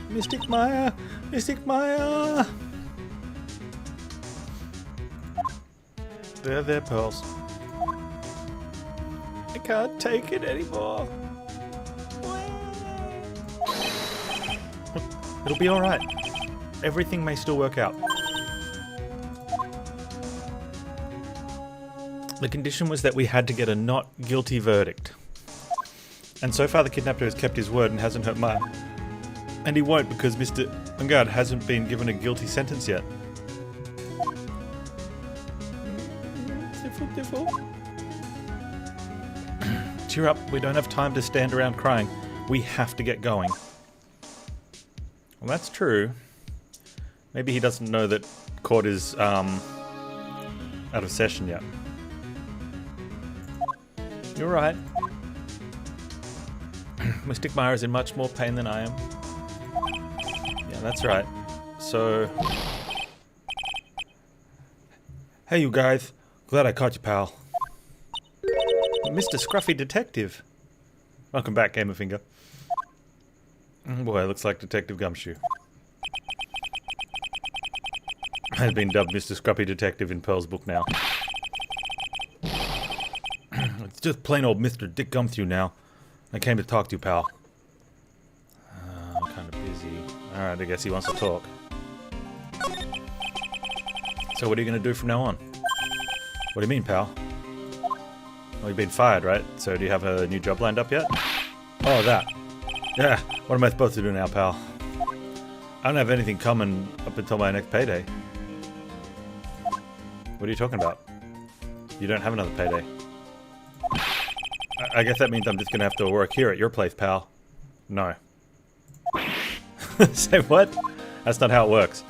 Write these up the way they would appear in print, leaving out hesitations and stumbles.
Mystic Maya! Mystic Maya! There, Pearls. I can't take it anymore. It'll be alright. Everything may still work out. The condition was that we had to get a not guilty verdict. And so far the kidnapper has kept his word and hasn't hurt Maya. And he won't because Mr. Ungard hasn't been given a guilty sentence yet. Cheer up, we don't have time to stand around crying. We have to get going. Well, that's true. Maybe he doesn't know that court is out of session yet. You're right. Mystic Maya is in much more pain than I am. Yeah, that's right. So... Hey, you guys. Glad I caught you, pal. Mr. Scruffy Detective. Welcome back, Gamerfinger. Boy, it looks like Detective Gumshoe. Has been dubbed Mr. Scruffy Detective in Pearl's book now. It's just plain old Mr. Dick Gumshoe now. I came to talk to you, pal. I'm kind of busy. Alright, I guess he wants to talk. So what are you going to do from now on? What do you mean, pal? Well, you've been fired, right? So do you have a new job lined up yet? Oh, that. Yeah, what am I supposed to do now, pal? I don't have anything coming up until my next payday. What are you talking about? You don't have another payday. I guess that means I'm just gonna have to work here at your place, pal. No. Say what? That's not how it works.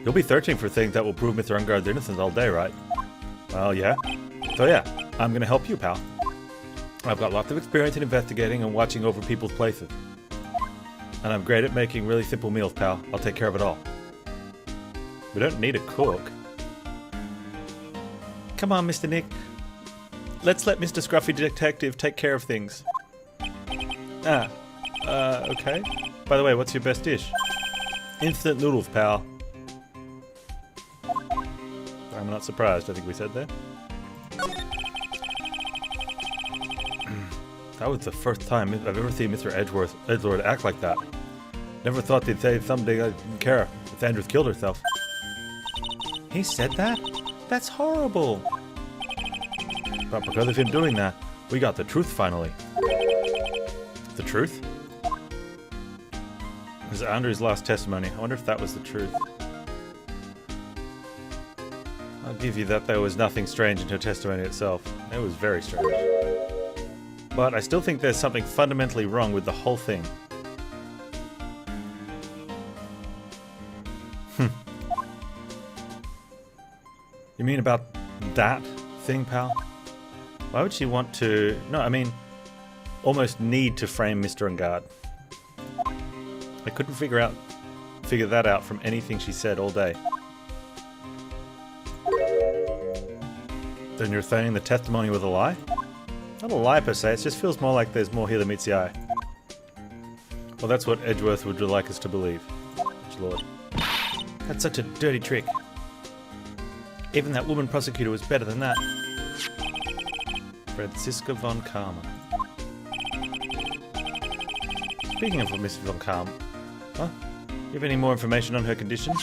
You'll be searching for things that will prove Mr. Ungard's innocence all day, right? Well, yeah. So yeah, I'm gonna help you, pal. I've got lots of experience in investigating and watching over people's places. And I'm great at making really simple meals, pal. I'll take care of it all. We don't need a cook. Come on, Mr. Nick. Let's let Mr. Scruffy Detective take care of things. Okay. By the way, what's your best dish? Instant noodles, pal. I'm not surprised, I think we said that. That was the first time I've ever seen Mr. Edgelord act like that. Never thought they'd say someday I didn't care if Andrews killed herself. He said that? That's horrible! But because of him doing that, we got the truth finally. The truth? It was Andrew's last testimony. I wonder if that was the truth. I'll give you that there was nothing strange in her testimony itself. It was very strange. But I still think there's something fundamentally wrong with the whole thing. You mean about that thing, pal? Why would she want to... No, I mean, almost need to frame Mr. Ungard. I couldn't figure that out from anything she said all day. Then you're saying the testimony was a lie? Not a lie per se, it just feels more like there's more here than meets the eye. Well, that's what Edgeworth would like us to believe. Edgelord. That's such a dirty trick. Even that woman prosecutor was better than that. Franziska von Karma. Speaking of Mrs. von Karma, huh? You have any more information on her condition?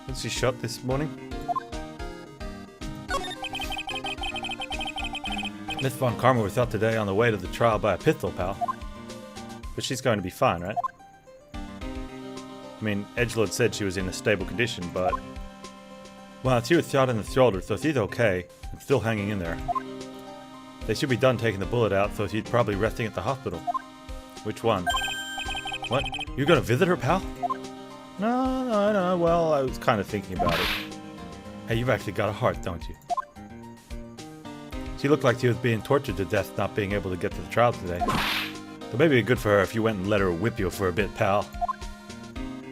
Was she shot this morning? Miss von Karma was shot today on the way to the trial by a pistol, pal. But she's going to be fine, right? I mean, Edgelord said she was in a stable condition, but... Well, she was shot in the shoulder, so she's okay. And still hanging in there. They should be done taking the bullet out, so she's probably resting at the hospital. Which one? What? You're gonna visit her, pal? No. Well, I was kind of thinking about it. Hey, you've actually got a heart, don't you? She looked like she was being tortured to death not being able to get to the trial today. But maybe it'd be good for her if you went and let her whip you for a bit, pal.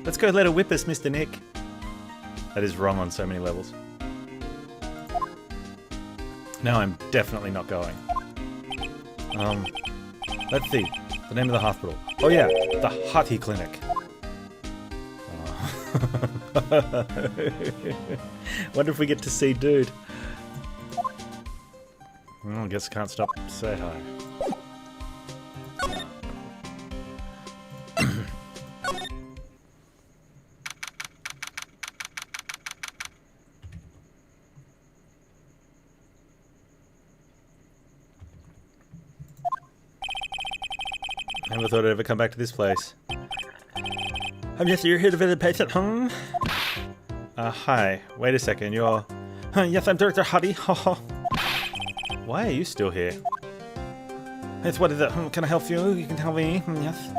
Let's go let her whip us, Mr. Nick. That is wrong on so many levels. Now I'm definitely not going. Let's see. The name of the hospital. Oh yeah, the Hottie Clinic. Wonder if we get to see dude. Well, I guess I can't stop to say hi. Never thought I'd ever come back to this place. Yes, you're here to visit patient, hi. Wait a second, you're... yes, I'm Director Hottie. Why are you still here? Yes, what is it? Can I help you? You can tell me. Yes.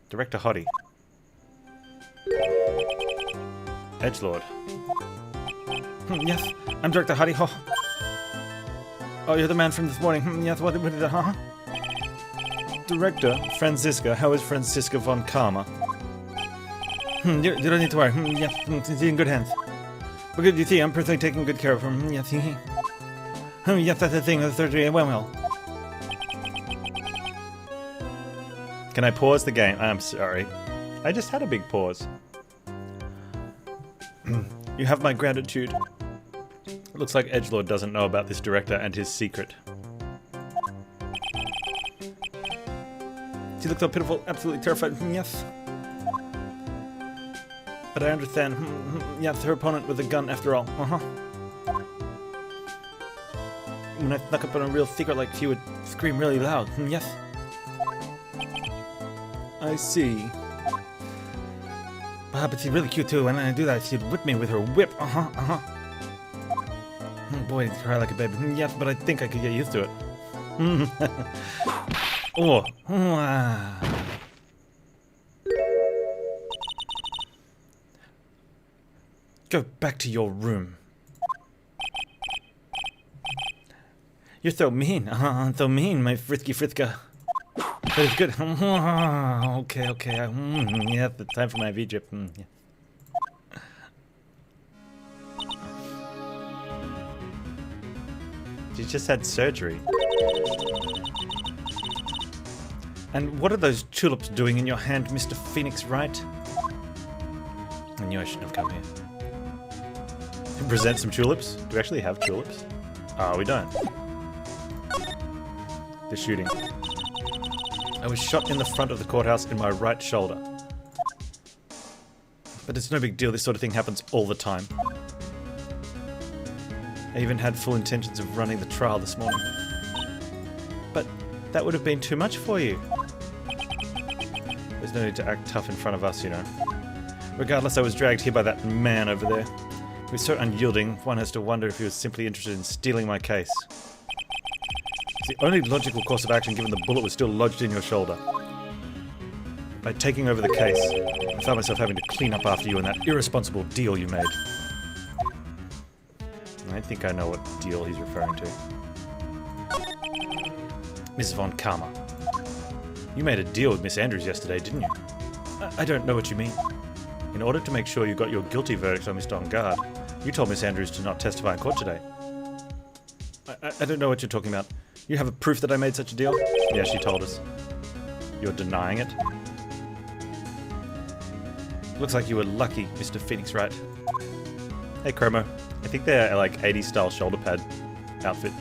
Director Hottie. Edgelord. Yes, I'm Director Hottie. Oh, you're the man from this morning. Yes, what is it, Director, Franziska. How is Franziska von Karma? You don't need to worry. Yes, she's in good hands. But good, you see, I'm personally taking good care of her. Yes, yes, that's the thing. The surgery went well. Can I pause the game? I'm sorry. I just had a big pause. You have my gratitude. It looks like Edgelord doesn't know about this director and his secret. She looked so pitiful, absolutely terrified. Yes. But I understand. Yes, her opponent with a gun after all. When I snuck up on a real secret, like she would scream really loud. Yes. I see. But she's really cute too. When I do that, she'd whip me with her whip. Boy, she'd cry like a baby. Yes, but I think I could get used to it. Oh. Go back to your room. You're so mean. So mean, my frisky Friska. But it's good. Okay. Yeah, it's time for my V-drip. Yeah. She just had surgery. And what are those tulips doing in your hand, Mr. Phoenix Wright? I knew I shouldn't have come here. Present some tulips? Do we actually have tulips? We don't. The shooting. I was shot in the front of the courthouse in my right shoulder. But it's no big deal, this sort of thing happens all the time. I even had full intentions of running the trial this morning. But that would have been too much for you. There's no need to act tough in front of us, you know. Regardless, I was dragged here by that man over there. He was so unyielding, one has to wonder if he was simply interested in stealing my case. It's the only logical course of action given the bullet was still lodged in your shoulder. By taking over the case, I found myself having to clean up after you and that irresponsible deal you made. I think I know what deal he's referring to. Miss von Karma. You made a deal with Miss Andrews yesterday, didn't you? I don't know what you mean. In order to make sure you got your guilty verdict on Mr. Engard, you told Miss Andrews to not testify in court today. I don't know what you're talking about. You have a proof that I made such a deal? Yeah, she told us. You're denying it? Looks like you were lucky, Mr. Phoenix Wright. Hey, Chromo. I think they're like 80s style shoulder pad outfit.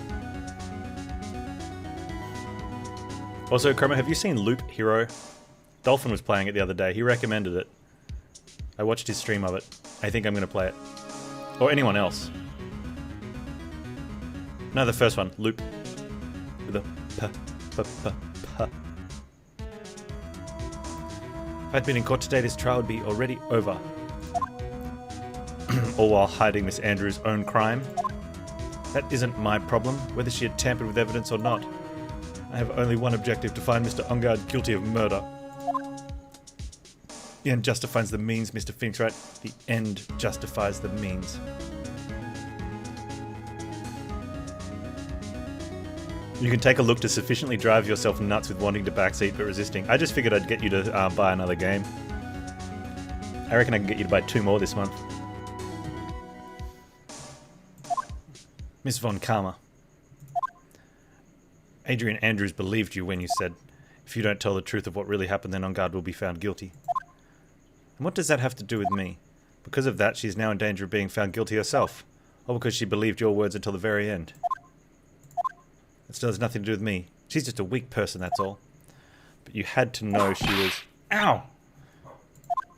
Also, Chromo, have you seen Loop Hero? Dolphin was playing it the other day. He recommended it. I watched his stream of it. I think I'm going to play it. Or anyone else. No, the first one. Loop. With a p. If I'd been in court today, this trial would be already over. All while hiding Miss Andrews' own crime. That isn't my problem, whether she had tampered with evidence or not. I have only one objective, to find Mr. Engard guilty of murder. The end justifies the means, Mr. Phoenix Wright. The end justifies the means. You can take a look to sufficiently drive yourself nuts with wanting to backseat but resisting. I just figured I'd get you to buy another game. I reckon I can get you to buy 2 more this month. Miss Von Karma. Adrian Andrews believed you when you said, if you don't tell the truth of what really happened, then On Guard will be found guilty. And what does that have to do with me? Because of that, she's now in danger of being found guilty herself. Or because she believed your words until the very end. It still has nothing to do with me. She's just a weak person, that's all. But you had to know she was... Ow!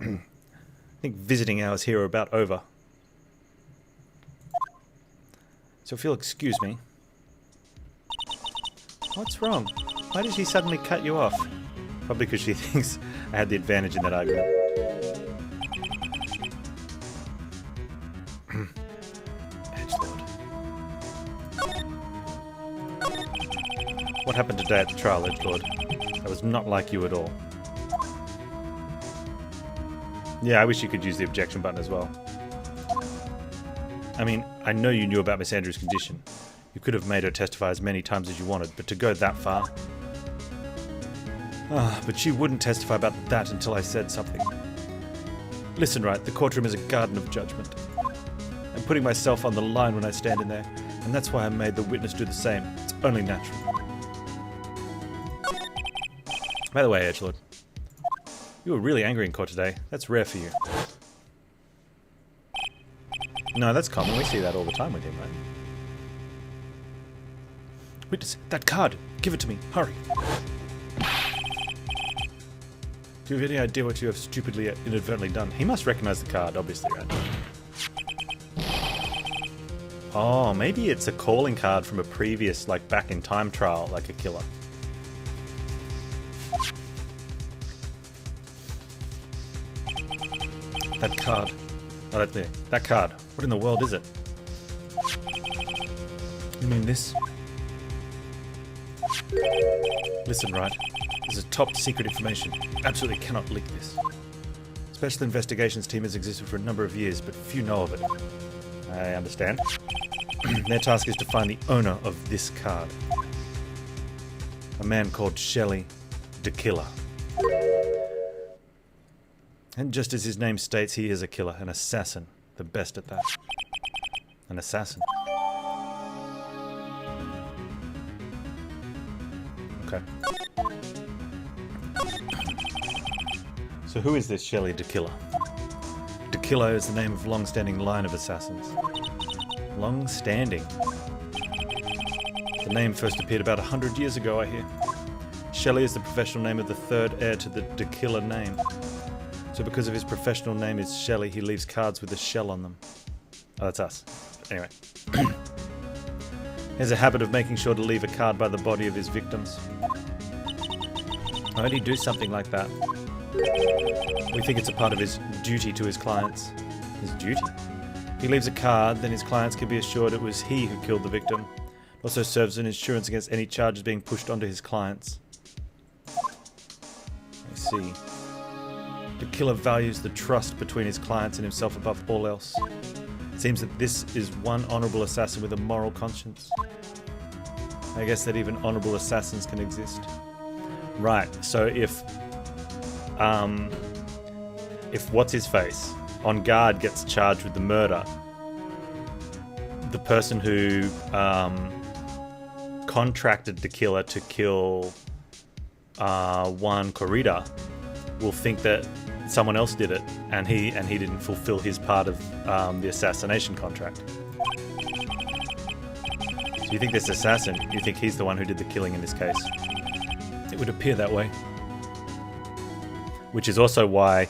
I think visiting hours here are about over. So if you'll excuse me... What's wrong? Why did she suddenly cut you off? Probably because she thinks I had the advantage in that argument. Edgelord. What happened today at the trial, Edgelord? That was not like you at all. Yeah, I wish you could use the objection button as well. I mean, I know you knew about Miss Andrews' condition. You could have made her testify as many times as you wanted, but to go that far... but she wouldn't testify about that until I said something. Listen, Wright, the courtroom is a garden of judgment. I'm putting myself on the line when I stand in there, and that's why I made the witness do the same. It's only natural. By the way, Edgelord, you were really angry in court today. That's rare for you. No, that's common. We see that all the time with him, right? Witness, that card! Give it to me! Hurry! Do you have any idea what you have stupidly, inadvertently done? He must recognize the card, obviously, right? Oh, maybe it's a calling card from a previous, like, back in time trial, like a killer. That card. Oh, that there. That card. What in the world is it? You mean this? Listen, Wright. This is top secret information. Absolutely cannot leak this. Special Investigations team has existed for a number of years, but few know of it. I understand. Their task is to find the owner of this card. A man called Shelley the Killer. And just as his name states, he is a killer, an assassin. The best at that. An assassin. Okay. So who is this Shelley the Killer? The Killer is the name of a long-standing line of assassins. Long-standing? The name first appeared about 100 years ago, I hear. Shelley is the professional name of the third heir to the Killer name. So because of his professional name is Shelley, he leaves cards with a shell on them. Oh, that's us. Anyway. He has a habit of making sure to leave a card by the body of his victims. Why would he do something like that? We think it's a part of his duty to his clients. His duty? If he leaves a card, then his clients can be assured it was he who killed the victim. It also serves as an insurance against any charges being pushed onto his clients. I see. The killer values the trust between his clients and himself above all else. It seems that this is one honorable assassin with a moral conscience. I guess that even honorable assassins can exist. Right, so if what's-his-face, On Guard gets charged with the murder, the person who contracted the killer to kill Juan Corrida will think that someone else did it, and he didn't fulfill his part of the assassination contract. So you think this assassin, you think he's the one who did the killing in this case? It would appear that way. Which is also why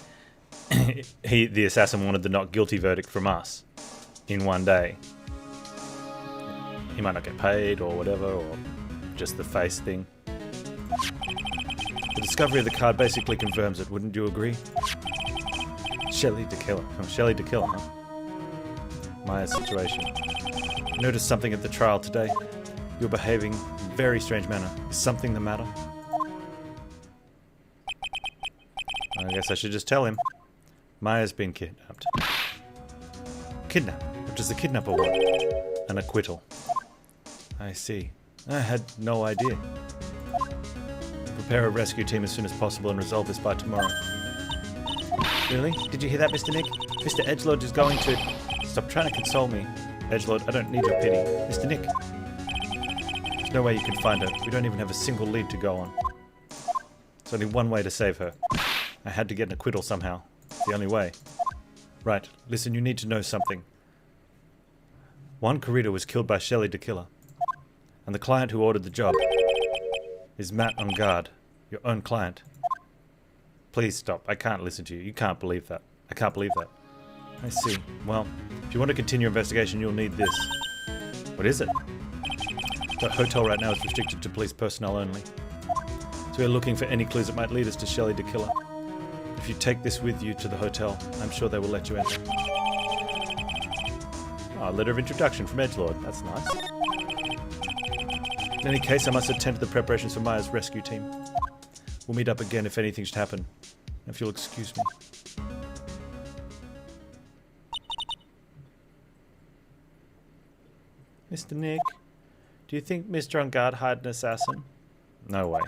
the assassin wanted the not guilty verdict from us in one day. He might not get paid or whatever, or just the face thing. The discovery of the card basically confirms it, wouldn't you agree? Shelley the Killer. Oh, Shelley the Killer, huh? Maya's situation. I noticed something at the trial today. You're behaving in a very strange manner. Is something the matter? I guess I should just tell him. Maya's been kidnapped. Kidnapped? What does the kidnapper want? An acquittal. I see. I had no idea. Prepare a rescue team as soon as possible and resolve this by tomorrow. Really? Did you hear that, Mr. Nick? Mr. Edgelord is going to... Stop trying to console me. Edgelord, I don't need your pity. Mr. Nick. There's no way you can find her. We don't even have a single lead to go on. There's only one way to save her. I had to get an acquittal somehow. It's the only way. Right. Listen, you need to know something. Juan Corrida was killed by Shelley the Killer. And the client who ordered the job is Matt on guard. Your own client. Please stop. I can't listen to you. You can't believe that. I can't believe that. I see. Well, if you want to continue your investigation, you'll need this. What is it? The hotel right now is restricted to police personnel only. So we're looking for any clues that might lead us to Shelley the Killer. If you take this with you to the hotel, I'm sure they will let you enter. Oh, letter of introduction from Edgelord. That's nice. In any case, I must attend to the preparations for Maya's rescue team. We'll meet up again if anything should happen. If you'll excuse me. Mr. Nick, do you think Mr. On Guard hired an assassin? No way.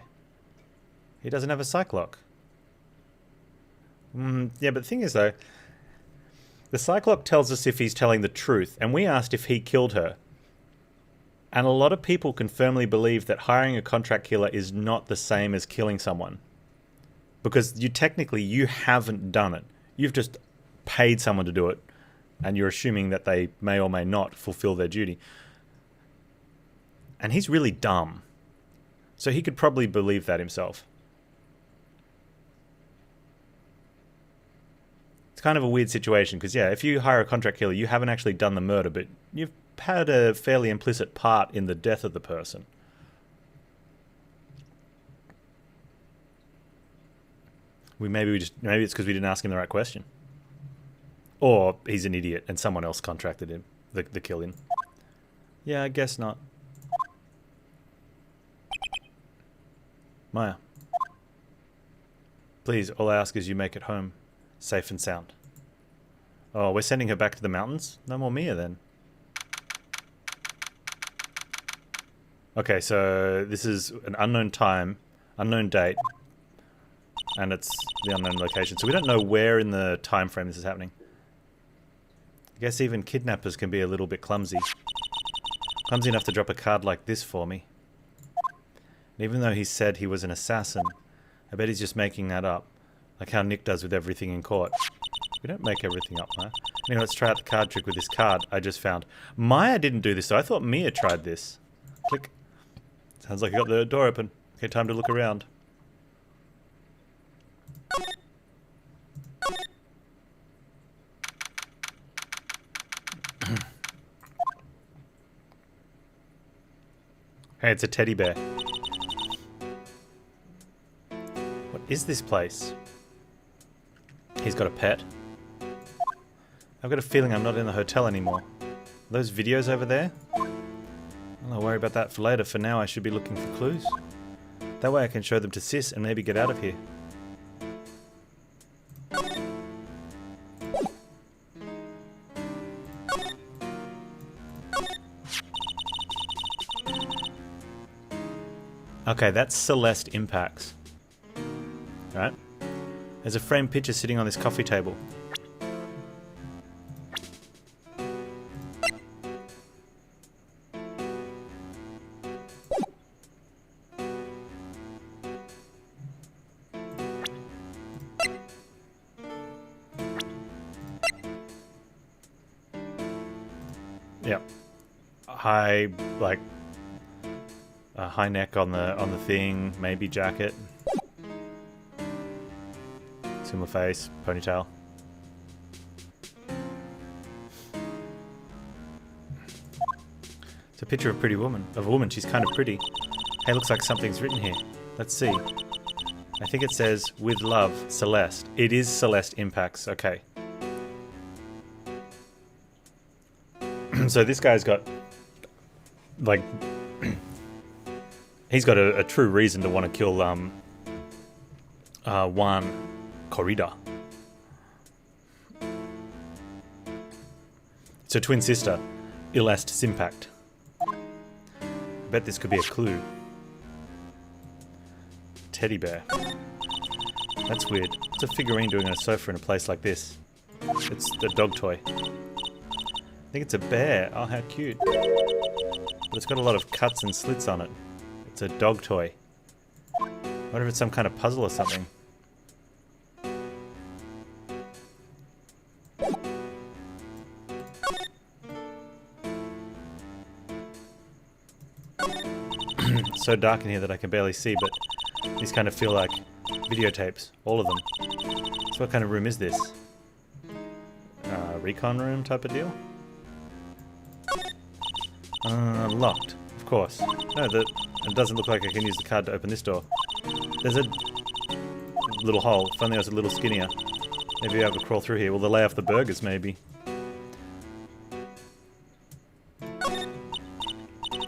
He doesn't have a Cyclock. Yeah, but the thing is though, the Cyclock tells us if he's telling the truth, and we asked if he killed her. And a lot of people can firmly believe that hiring a contract killer is not the same as killing someone. Because you haven't done it. You've just paid someone to do it, and you're assuming that they may or may not fulfill their duty. And he's really dumb. So he could probably believe that himself. It's kind of a weird situation, because yeah, if you hire a contract killer, you haven't actually done the murder, but you've had a fairly implicit part in the death of the person. Maybe it's because we didn't ask him the right question. Or he's an idiot and someone else contracted him, the killing. Yeah, I guess not. Maya. Please, all I ask is you make it home, safe and sound. Oh, we're sending her back to the mountains? No more Mia then. Okay, so this is an unknown time, unknown date, and it's the unknown location. So we don't know where in the time frame this is happening. I guess even kidnappers can be a little bit clumsy. Clumsy enough to drop a card like this for me. And even though he said he was an assassin, I bet he's just making that up. Like how Nick does with everything in court. We don't make everything up, Maya. Anyway, let's try out the card trick with this card I just found. Maya didn't do this, so I thought Mia tried this. Click. Sounds like I got the door open. Okay, time to look around. Hey, it's a teddy bear. What is this place? He's got a pet. I've got a feeling I'm not in the hotel anymore. Are those videos over there? Well, I'll worry about that for later. For now, I should be looking for clues. That way I can show them to Sis and maybe get out of here. Okay, that's Celeste Impacts. Right? There's a framed picture sitting on this coffee table. Yeah. High, like, a high neck on the thing, maybe jacket. Similar face, ponytail. It's a picture of a pretty woman. Of a woman, she's kind of pretty. Hey, looks like something's written here. Let's see. I think it says, with love, Celeste. It is Celeste Impacts, okay. So this guy's got, like, he's got a true reason to want to kill Juan Corrida. So twin sister, Celeste Impact. Bet this could be a clue. Teddy bear. That's weird. What's a figurine doing on a sofa in a place like this? It's a dog toy. I think it's a bear. Oh, how cute. But it's got a lot of cuts and slits on it. It's a dog toy. I wonder if it's some kind of puzzle or something. It's so dark in here that I can barely see, but these kind of feel like videotapes. All of them. So what kind of room is this? Recon room type of deal? Locked. Of course. No, it doesn't look like I can use the card to open this door. There's a little hole. If only I was a little skinnier. Maybe I could crawl through here. Will they lay off the burgers, maybe?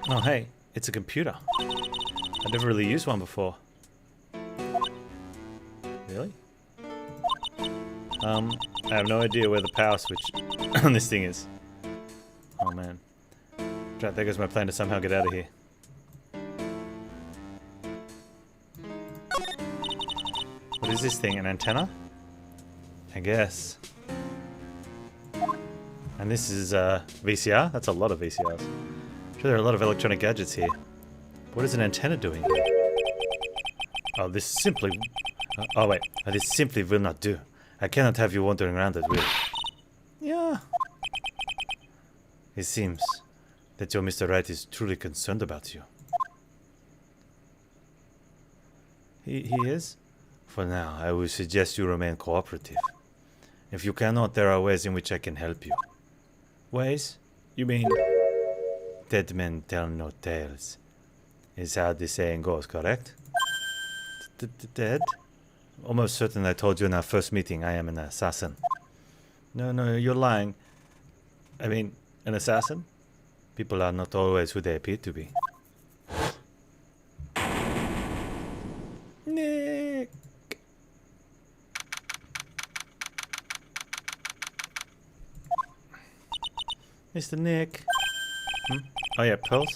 Oh, hey. It's a computer. I've never really used one before. Really? I have no idea where the power switch on this thing is. Oh, man. Right, there goes my plan to somehow get out of here. What is this thing? An antenna? I guess. And this is VCR? That's a lot of VCRs. I'm sure there are a lot of electronic gadgets here. What is an antenna doing? Oh, this simply... oh, wait. This simply will not do. I cannot have you wandering around at will. Yeah. It seems that your Mr. Wright is truly concerned about you. He is? For now, I would suggest you remain cooperative. If you cannot, there are ways in which I can help you. Ways? You mean... Dead men tell no tales. Is how the saying goes, correct? Dead? Almost certain I told you in our first meeting I am an assassin. No, you're lying. I mean, an assassin? People are not always who they appear to be. Nick! Mr. Nick. Oh yeah, pearls?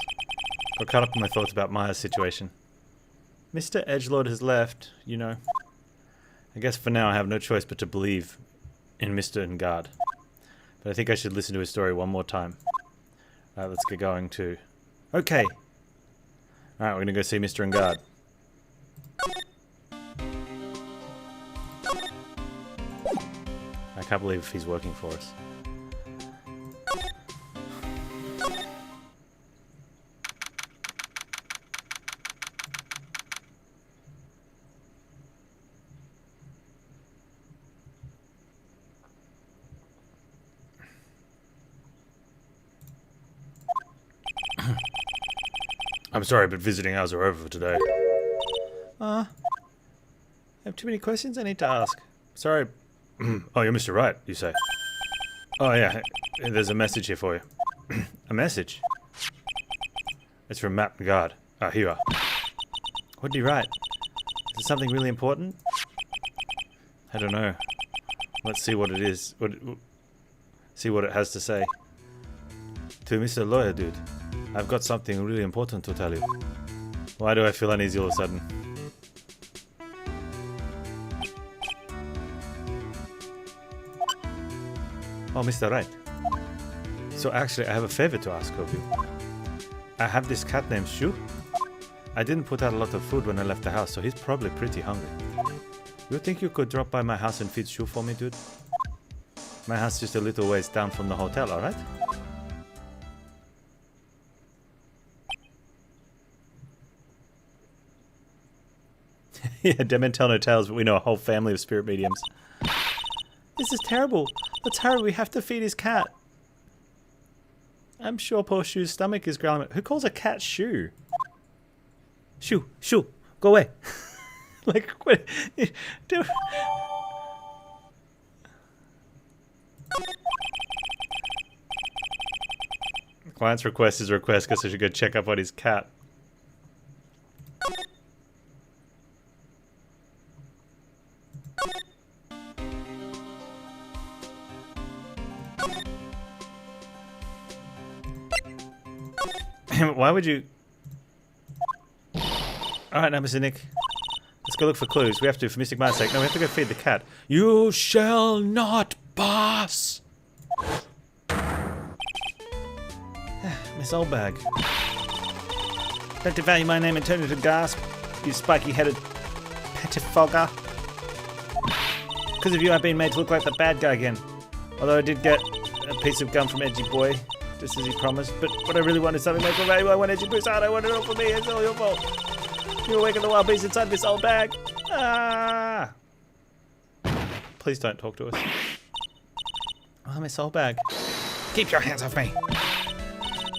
Got caught up in my thoughts about Maya's situation. Mr. Edgelord has left, you know. I guess for now I have no choice but to believe in Mr. Ngard. But I think I should listen to his story one more time. Let's get going to... Okay! Alright, we're gonna go see Mr. Ngard. I can't believe he's working for us. I'm sorry, but visiting hours are over for today. I have too many questions I need to ask. Sorry. Oh, you're Mr. Wright, you say? Oh, yeah. There's a message here for you. A message? It's from Matt Ngard. Ah, here you are. What did he write? Is it something really important? I don't know. Let's see what it is. See what it has to say. To Mr. Lawyer Dude. I've got something really important to tell you. Why do I feel uneasy all of a sudden? Oh, Mr. Wright. So actually, I have a favor to ask of you. I have this cat named Shu. I didn't put out a lot of food when I left the house, so he's probably pretty hungry. You think you could drop by my house and feed Shu for me, dude? My house is just a little ways down from the hotel, alright? Yeah, dead men tell no tales, but we know a whole family of spirit mediums. This is terrible. Let's hurry, we have to feed his cat. I'm sure poor Shu's stomach is growling. Who calls a cat Shu? Shu, go away. Like, what? Dude. Client's request is a request because I should go check up on his cat. Why would you... Alright now, Mr. Nick. Let's go look for clues. We have to, for Mystic Mind's sake. No, we have to go feed the cat. You shall not pass! Miss Oldbag. Don't devalue my name and turn it to gasp, you spiky-headed pettifogger. Because of you, I've been made to look like the bad guy again. Although I did get a piece of gum from Edgy Boy, just as he promised. But what I really want is something more valuable. I want Edgy Boy's heart. I want it all for me. It's all your fault. You awakened the wild beast inside this old bag. Ah! Please don't talk to us. Oh, Miss Oldbag. Keep your hands off me.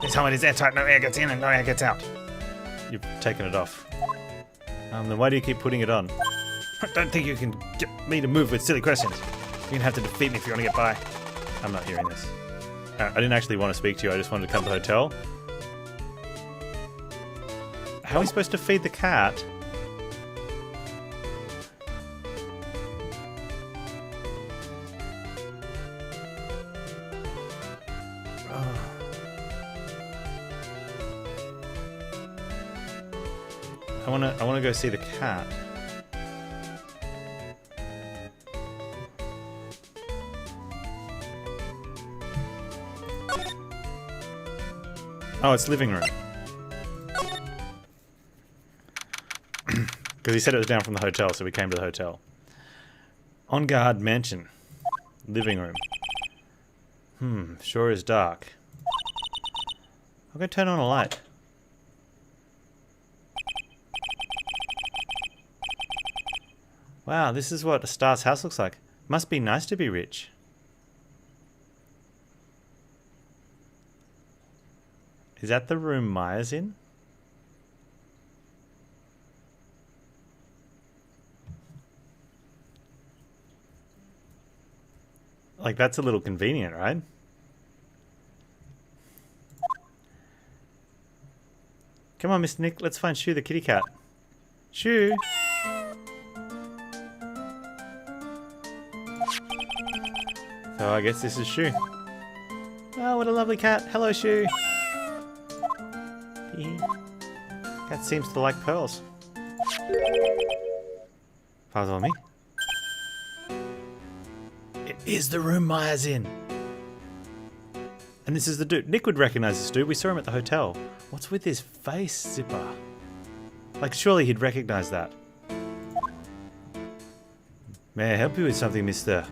This helmet is airtight. No air gets in and no air gets out. You've taken it off. Then why do you keep putting it on? I don't think you can get me to move with silly questions. You're gonna have to defeat me if you want to get by. I'm not hearing this. I didn't actually want to speak to you. I just wanted to come to the hotel. How are we supposed to feed the cat? I wanna go see the cat. Oh, it's living room. Because he said it was down from the hotel, so we came to the hotel. On guard mansion. Living room. Sure is dark. I'll go turn on a light. Wow, this is what a star's house looks like. Must be nice to be rich. Is that the room Maya's in? Like, that's a little convenient, right? Come on, Mr. Nick, let's find Shoo the kitty cat. Shoo! So I guess this is Shoo. Oh, what a lovely cat. Hello, Shoo. Cat seems to like pearls. Follow me. It is the room Maya's in. And this is the dude. Nick would recognize this dude. We saw him at the hotel. What's with his face, Zipper? Like, surely he'd recognize that. May I help you with something, mister?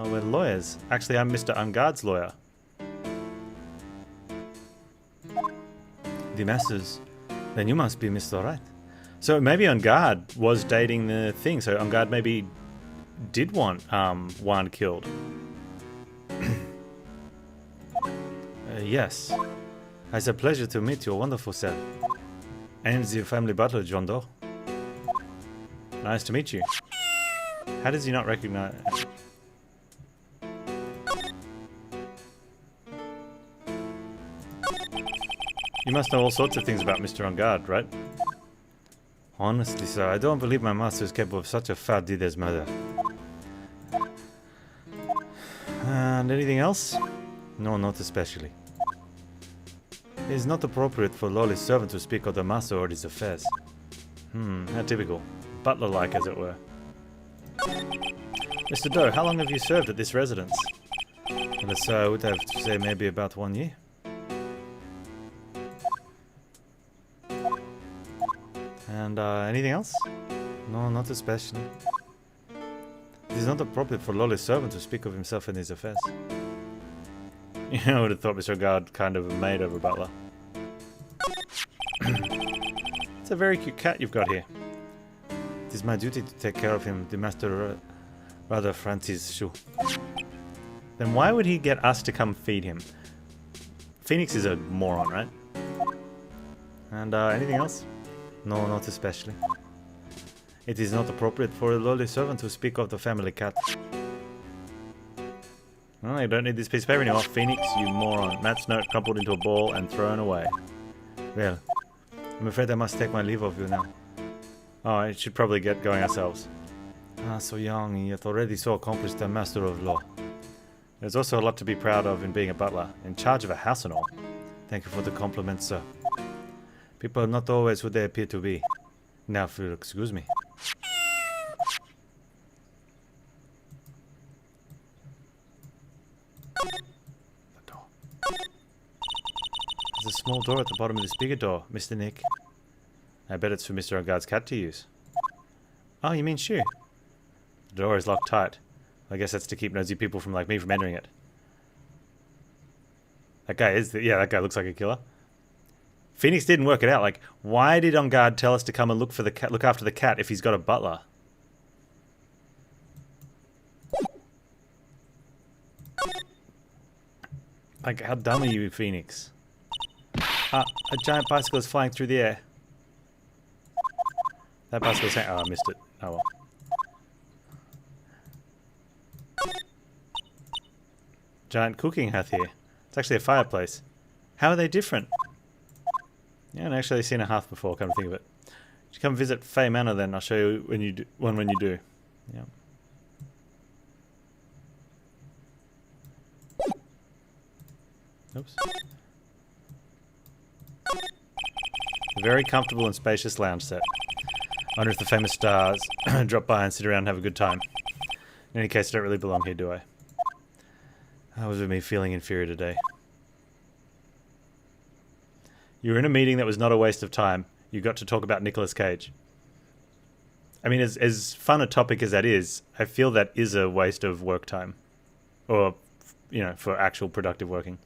We're lawyers. Actually, I'm Mr. Unguard's lawyer. The Masters. Then you must be Mr. Wright. So maybe Unguard was dating the thing. So Unguard maybe did want Juan killed. Yes. It's a pleasure to meet your wonderful self. And the family butler, John Doe. Nice to meet you. How does he not recognize... You must know all sorts of things about Mr. Unguard, right? Honestly, sir, I don't believe my master is capable of such a foul deed as murder. And anything else? No, not especially. It is not appropriate for lowly servant to speak of the master or his affairs. How typical. Butler-like, as it were. Mr. Doe, how long have you served at this residence? Well, sir, I would have to say maybe about 1 year. And anything else? No, not especially. It is not appropriate for lowly servant to speak of himself and his affairs. I would have thought Mr. Guard kind of a maid of a butler. It's a very cute cat you've got here. It is my duty to take care of him, the master, rather Francis Shoo. Then why would he get us to come feed him? Phoenix is a moron, right? And anything else? No, not especially. It is not appropriate for a lowly servant to speak of the family cat. Oh, you don't need this piece of paper anymore, Phoenix, you moron. Matt's note crumpled into a ball and thrown away. Well, I'm afraid I must take my leave of you now. Oh, I should probably get going ourselves. Ah, so young and yet already so accomplished a master of law. There's also a lot to be proud of in being a butler, in charge of a house and all. Thank you for the compliment, sir. People are not always who they appear to be. Now, if you'll excuse me. The door. There's a small door at the bottom of this bigger door, Mr. Nick. I bet it's for Mr. Unguard's cat to use. Oh, you mean Shu? The door is locked tight. I guess that's to keep nosy people from like me from entering it. That guy is yeah, that guy looks like a killer. Phoenix didn't work it out. Like, why did On Guard tell us to come and look for the cat, look after the cat if he's got a butler? Like, how dumb are you, Phoenix? A giant bicycle is flying through the air. That bicycle's hanging. Oh, I missed it. Oh well. Giant cooking hearth here. It's actually a fireplace. How are they different? Yeah, I haven't actually seen a hearth before, come to think of it. You come visit Fey Manor then, I'll show you when you do, when you do. Yeah. Oops. A very comfortable and spacious lounge set. I wonder if the famous stars drop by and sit around and have a good time. In any case, I don't really belong here, do I? How was it me feeling inferior today? You were in a meeting that was not a waste of time. You got to talk about Nicolas Cage. I mean, as fun a topic as that is, I feel that is a waste of work time. Or, you know, for actual productive working.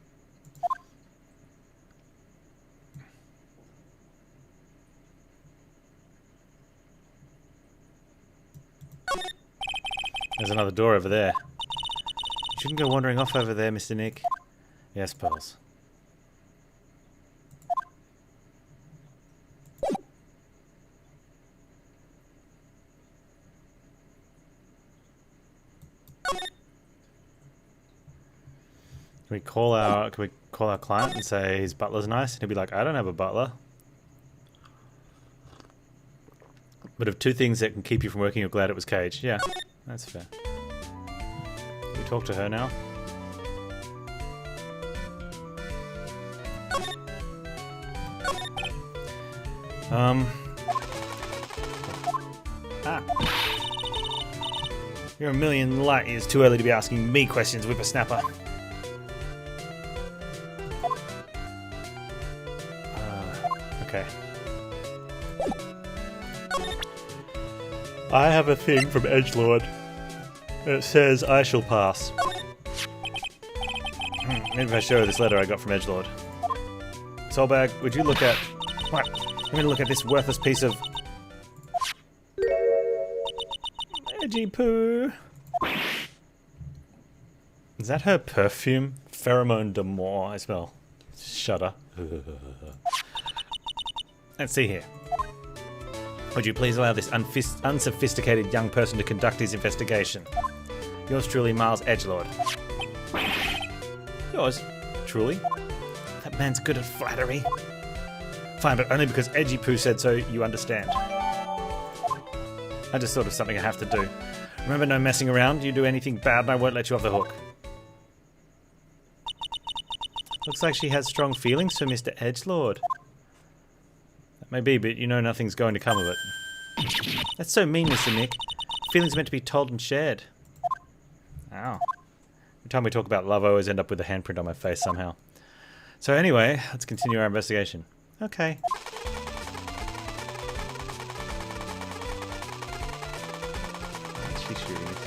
There's another door over there. You shouldn't go wandering off over there, Mr. Nick. Yes, Pearls. Can we call our client and say his butler's nice? And he'll be like, I don't have a butler. But of two things that can keep you from working, you're glad it was Cage. Yeah, that's fair. Can we talk to her now? You're a million light years too early to be asking me questions, whippersnapper. Okay. I have a thing from Edgelord. It says I shall pass. Maybe if I show her this letter I got from Edgelord. Soulbag, would you look at... What? I'm going to look at this worthless piece of... Edgy poo. Is that her perfume? Pheromone d'amour, I smell. Shudder. Let's see here. Would you please allow this unsophisticated young person to conduct his investigation? Yours truly, Miles Edgelord. Yours truly? That man's good at flattery. Fine, but only because Edgy Poo said so, you understand. I just thought of something I have to do. Remember, no messing around. You do anything bad and I won't let you off the hook. Looks like she has strong feelings for Mr. Edgelord. That may be, but you know nothing's going to come of it. That's so mean, Mr. Nick. Feelings are meant to be told and shared. Ow. Every time we talk about love, I always end up with a handprint on my face somehow. So anyway, let's continue our investigation. Okay. She's shooting us.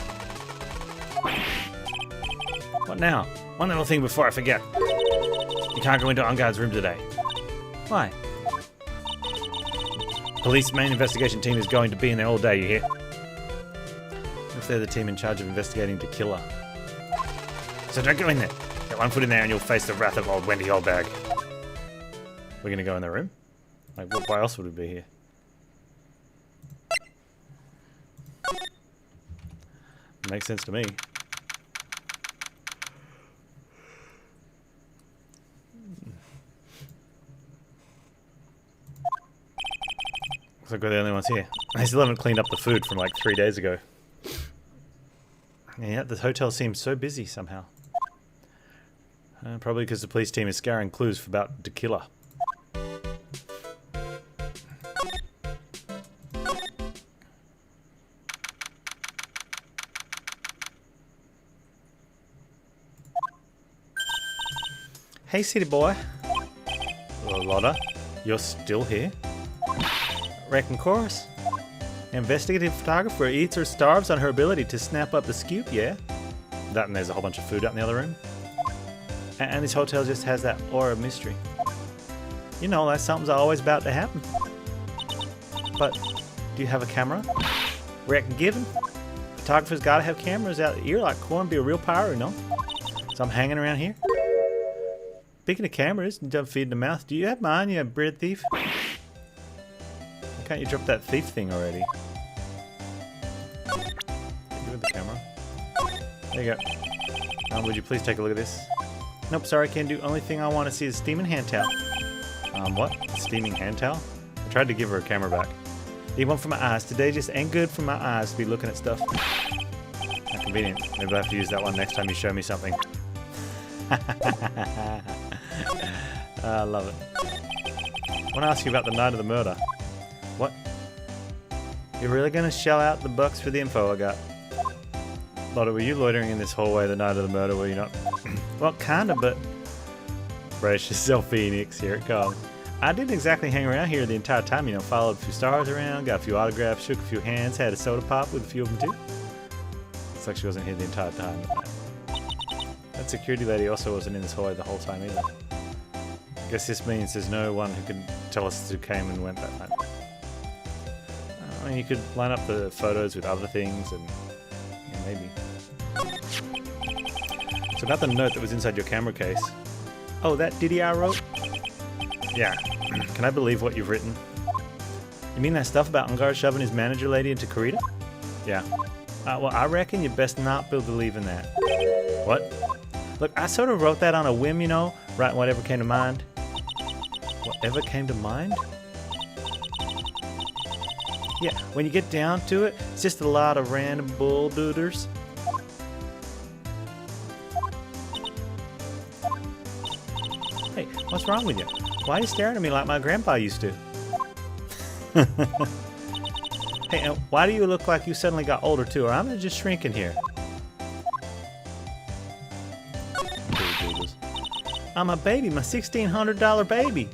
What now? One little thing before I forget. You can't go into On Guard's room today. Why? Police main investigation team is going to be in there all day, you hear? What if they're the team in charge of investigating the killer? So don't go in there. Get one foot in there and you'll face the wrath of old Wendy Oldbag. We're gonna go in the room? Like, why else would we be here? Makes sense to me. Looks like we're the only ones here. I still haven't cleaned up the food from like 3 days ago. Yeah, the hotel seems so busy somehow. Probably because the police team is scouring clues for about the killer. Hey, city boy. Lotta, you're still here? Reckon course. Investigative photographer eats or starves on her ability to snap up the scoop, yeah? That and there's a whole bunch of food out in the other room. And this hotel just has that aura of mystery. You know, like something's always about to happen. But, do you have a camera? Reckon given. Photographers gotta have cameras out the ear like corn, be a real power, you know? So I'm hanging around here. Speaking of cameras, and don't feed in the mouth, do you have mine, you bread thief? Why can't you drop that thief thing already? Give it the camera. There you go. Would you please take a look at this? Nope, sorry, can't do. Only thing I want to see is steaming hand towel. What? Steaming hand towel? I tried to give her a camera back. Need one for my eyes. Today just ain't good for my eyes to be looking at stuff. Not convenient. Maybe I'll have to use that one next time you show me something. I love it. I want to ask you about the night of the murder. What? You're really going to shell out the bucks for the info I got? Lotta, were you loitering in this hallway the night of the murder, were you not? Well, kinda, but... Brace yourself, Phoenix. Here it comes. I didn't exactly hang around here the entire time, you know. Followed a few stars around, got a few autographs, shook a few hands, had a soda pop with a few of them too. Looks like she wasn't here the entire time. That security lady also wasn't in this hallway the whole time either. I guess this means there's no one who can tell us who came and went that night. I mean, you could line up the photos with other things and... yeah, maybe. So about the note that was inside your camera case. Oh, that ditty I wrote? Yeah. Can I believe what you've written? You mean that stuff about Ungar shoving his manager lady into Karita? Yeah. Well, I reckon you best not believe in that. What? Look, I sort of wrote that on a whim, you know, writing whatever came to mind. Whatever came to mind? Yeah, when you get down to it, it's just a lot of random bull dooders. Hey, what's wrong with you? Why are you staring at me like my grandpa used to? Hey, and why do you look like you suddenly got older too, or I'm just shrinking here? I'm a baby, my $1,600 baby.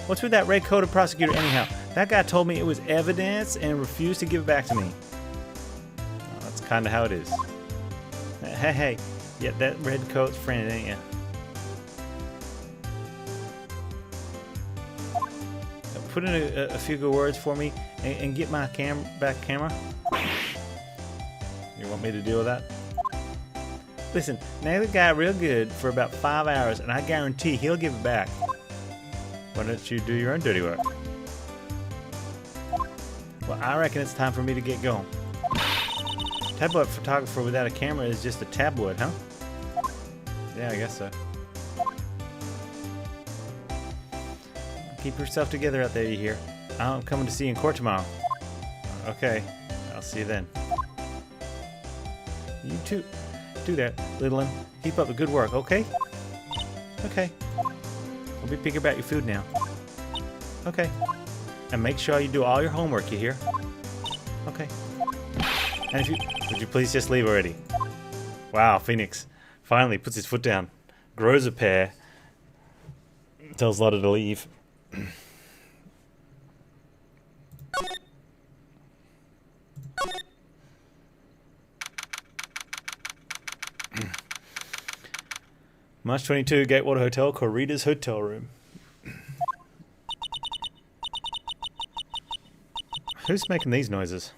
What's with that red-coated prosecutor anyhow? That guy told me it was evidence and refused to give it back to me. Well, that's kind of how it is. Hey, yeah, that red coat's friend, ain't ya? Put in a few good words for me and get my back camera. You want me to deal with that? Listen, nail the guy real good for about 5 hours and I guarantee he'll give it back. Why don't you do your own dirty work? Well, I reckon it's time for me to get going. Tabloid photographer without a camera is just a tabloid, huh? Yeah, I guess so. Keep yourself together out there, you hear? I'm coming to see you in court tomorrow. Okay, I'll see you then. You too. Do that, little one. Keep up the good work, okay? Okay. Don't be picky about your food now. Okay. And make sure you do all your homework, you hear? Okay. And if you... would you please just leave already? Wow, Phoenix finally puts his foot down, grows a pair, tells Lotta to leave. March 22, Gatewater Hotel, Corita's hotel room. Who's making these noises?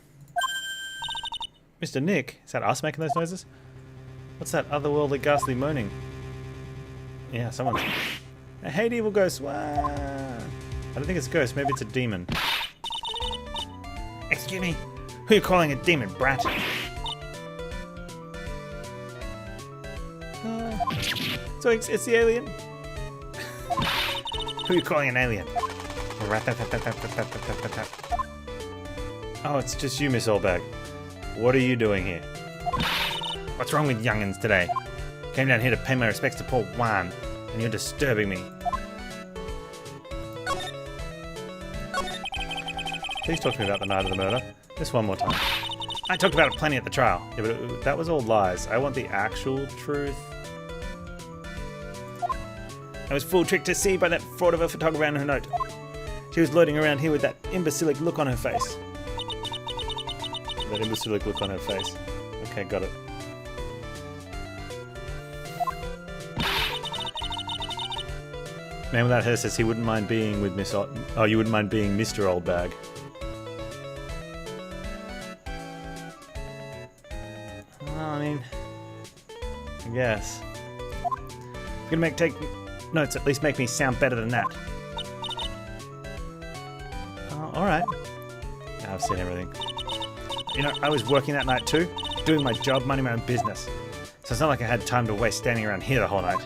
Mr. Nick? Is that us making those noises? What's that otherworldly ghastly moaning? Yeah, someone's... I hate evil ghosts. Wow. I don't think it's a ghost. Maybe it's a demon. Excuse me. Who are you calling a demon, brat? So it's the alien. Who are you calling an alien? Oh, it's just you, Miss Oldbag. What are you doing here? What's wrong with young'uns today? Came down here to pay my respects to poor Juan, and you're disturbing me. Please talk to me about the night of the murder. Just one more time. I talked about it plenty at the trial. Yeah, but that was all lies. I want the actual truth. I was full tricked to see by that fraud of a photographer and her note. She was loitering around here with that imbecilic look on her face. That imbecilic look on her face. Okay, got it. Man Without Hair says he wouldn't mind being with Miss... Oh, you wouldn't mind being Mr. Old Bag. Well, I mean... I guess. If you're gonna take notes, at least make me sound better than that. Alright. I've seen everything. You know, I was working that night too, doing my job, minding my own business. So it's not like I had time to waste standing around here the whole night.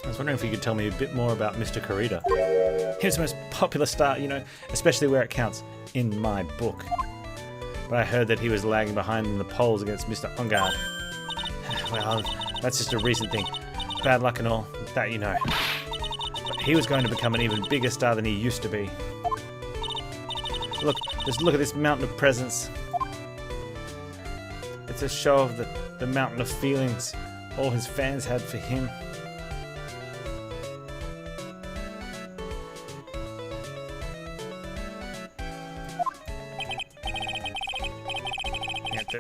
I was wondering if you could tell me a bit more about Mr. Kurita. He was the most popular star, you know, especially where it counts, in my book. But I heard that he was lagging behind in the polls against Mr. Ongard. Well, that's just a recent thing. Bad luck and all, that you know. But he was going to become an even bigger star than he used to be. Look, just look at this mountain of presents. It's a show of the mountain of feelings all his fans had for him.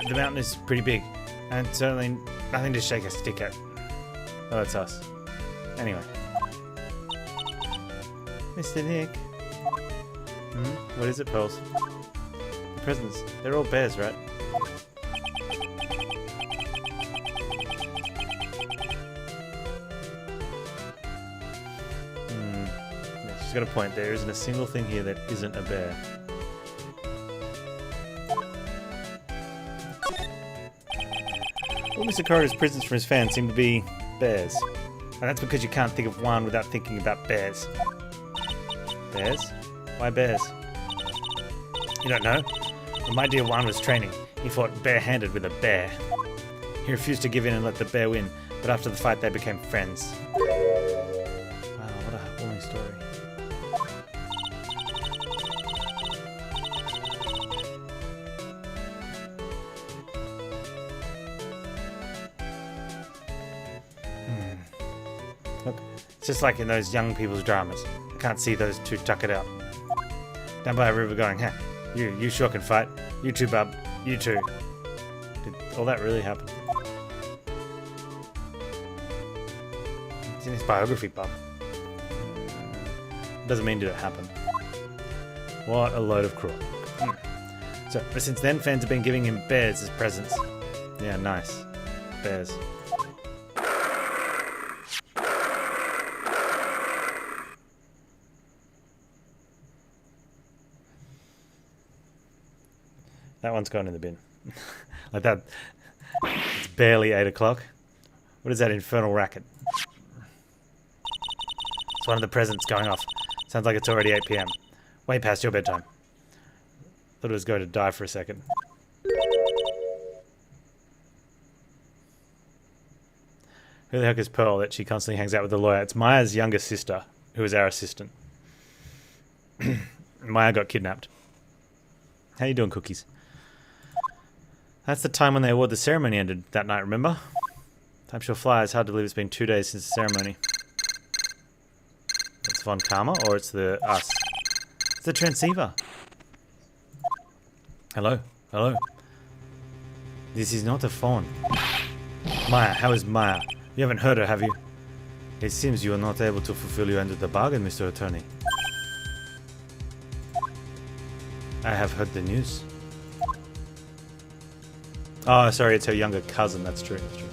The mountain is pretty big, and certainly nothing to shake a stick at. Oh, it's us. Anyway. Mr. Nick. What is it, Pearls? The presents. They're all bears, right? Yeah, she's got a point. There isn't a single thing here that isn't a bear. All Mr. Kurita's presents from his fans seem to be bears. And that's because you can't think of one without thinking about bears. Bears? Why bears? You don't know? When my dear Juan was training, he fought bare-handed with a bear. He refused to give in and let the bear win, but after the fight they became friends. Wow, what a heartwarming story. Look, it's just like in those young people's dramas. I can't see those two tuck it out. Down by a river going, huh, you sure can fight. You too, bub. You too. Did all that really happen? It's in his biography, bub. Doesn't mean did it happen. What a load of crook. So, ever since then, fans have been giving him bears as presents. Yeah, nice. Bears. That one's going in the bin. Like that. It's barely 8 o'clock. What is that infernal racket? It's one of the presents going off. Sounds like it's already 8 p.m. Way past your bedtime. Thought it was going to die for a second. Who the heck is Pearl that she constantly hangs out with the lawyer? It's Maya's younger sister, who is our assistant. Maya got kidnapped. How you doing, Cookies? That's the time when the award the ceremony ended that night, remember? Time sure flies. Hard to believe it's been 2 days since the ceremony. It's Von Karma, or it's the us? It's the transceiver. Hello? Hello? This is not a phone. Maya, how is Maya? You haven't heard her, have you? It seems you are not able to fulfill your end of the bargain, Mr. Attorney. I have heard the news. Oh, sorry, it's her younger cousin. That's true. That's true.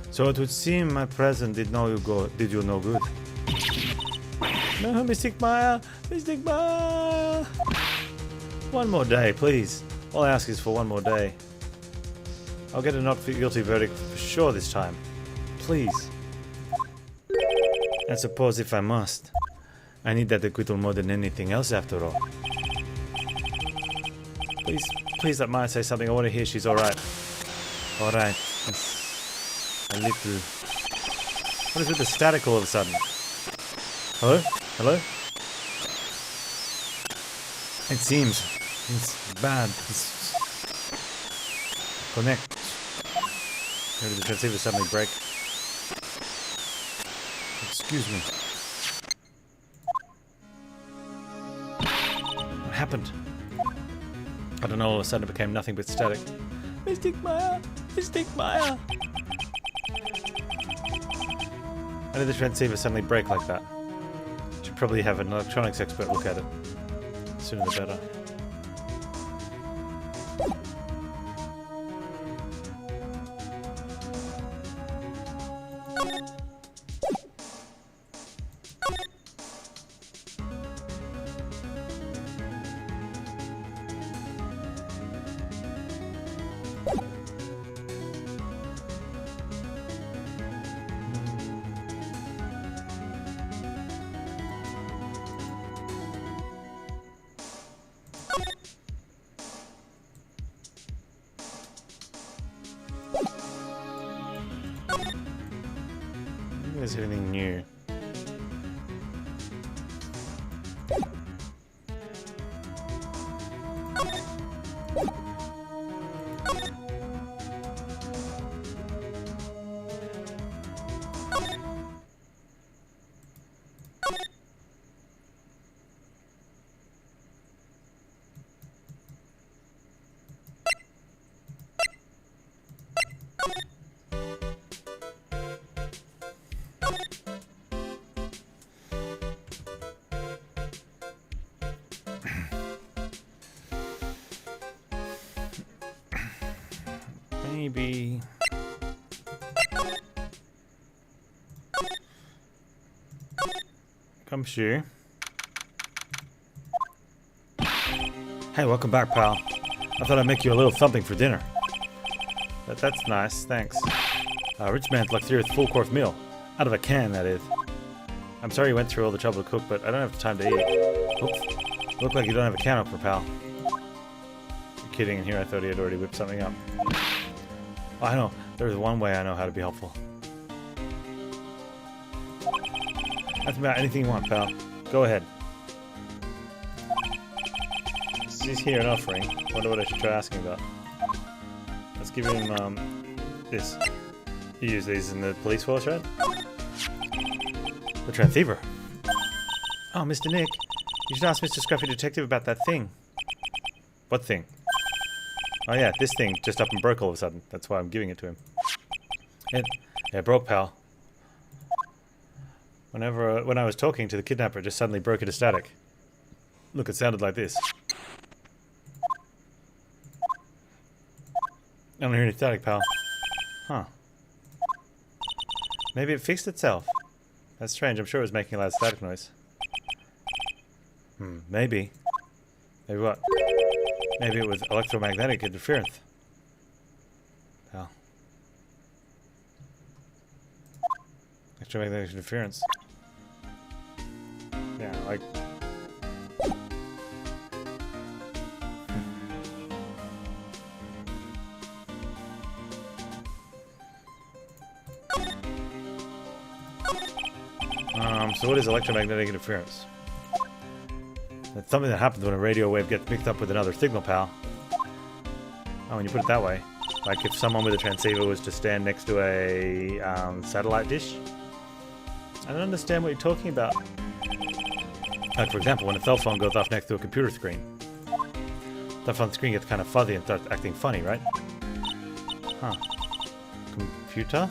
So it would seem my present did you no good. No, Mystic Maya! Mystic Maya! One more day, please. All I ask is for one more day. I'll get a not guilty verdict for sure this time. Please. I suppose if I must. I need that acquittal more than anything else after all. Please let Maya say something. I want to hear she's alright. Alright. A little... What is with the static all of a sudden? Hello? Hello? It seems It's bad. Connect. Maybe the transceiver suddenly break. Excuse me. What happened? I don't know, all of a sudden it became nothing but static. Mystic Maya! Mystic Maya! How did the transceiver suddenly break like that? Should probably have an electronics expert look at it. Sooner the better. Is there anything new? Maybe... Gumshoe. Hey, welcome back, pal. I thought I'd make you a little something for dinner. That's nice, thanks. Rich man's luxurious full-course meal. Out of a can, that is. I'm sorry you went through all the trouble to cook, but I don't have the time to eat. Oops. Look like you don't have a can opener, pal. You're kidding, in here I thought he had already whipped something up. Oh, I know. There's one way I know how to be helpful. Ask me about anything you want, pal. Go ahead. He's here an offering. Wonder what I should try asking about. Let's give him, this. You use these in the police force, right? The transceiver. Oh, Mr. Nick. You should ask Mr. Scruffy Detective about that thing. What thing? Oh yeah, this thing just up and broke all of a sudden. That's why I'm giving it to him. Yeah, broke, pal. When I was talking to the kidnapper, it just suddenly broke into static. Look, it sounded like this. I don't hear any static, pal. Huh. Maybe it fixed itself. That's strange. I'm sure it was making a loud static noise. Maybe. Maybe what? Maybe it was electromagnetic interference. Pal. Electromagnetic interference. Yeah, like... So what is electromagnetic interference? It's something that happens when a radio wave gets mixed up with another signal, pal. Oh, when you put it that way. Like if someone with a transceiver was to stand next to a satellite dish. I don't understand what you're talking about. Like for example, when a cell phone goes off next to a computer screen. The phone screen gets kind of fuzzy and starts acting funny, right? Huh. Computer?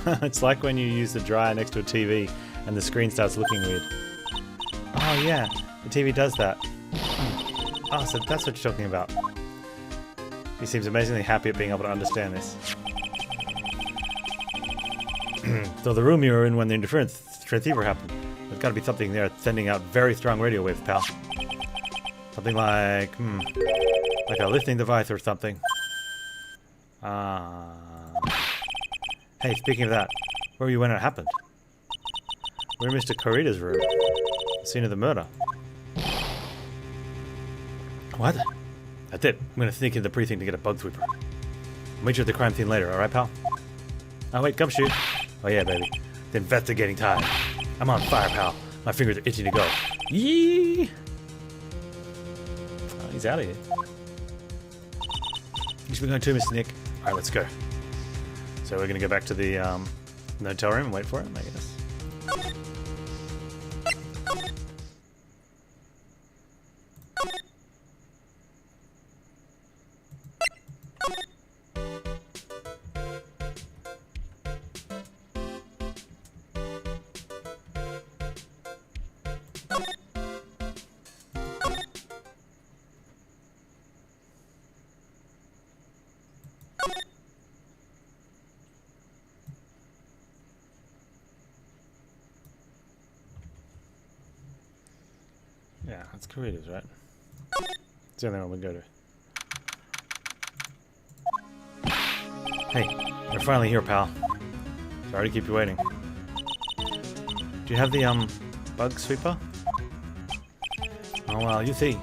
It's like when you use the dryer next to a TV and the screen starts looking weird. Oh yeah, the TV does that. Oh, so that's what you're talking about. He seems amazingly happy at being able to understand this. So the room you were in when the interference transceiver happened. There's got to be something there sending out very strong radio waves, pal. Something like, like a listening device or something. Hey, speaking of that, where were you when it happened? We're in Mr. Corrida's room. The scene of the murder. What? That's it. I'm gonna sneak into the precinct to get a bug sweeper. I'll meet you at the crime scene later, alright, pal? Oh, wait, Gumshoe. Oh, yeah, baby. The investigating time. I'm on fire, pal. My fingers are itching to go. Yee! Oh, he's out of here. You should be going too, Mr. Nick. Alright, let's go. So we're gonna go back to the hotel room and wait for him, I guess. Yeah, that's Corritos, right? It's the only one we go to. Hey, you're finally here, pal. Sorry to keep you waiting. Do you have the, bug sweeper? Oh, well, you see.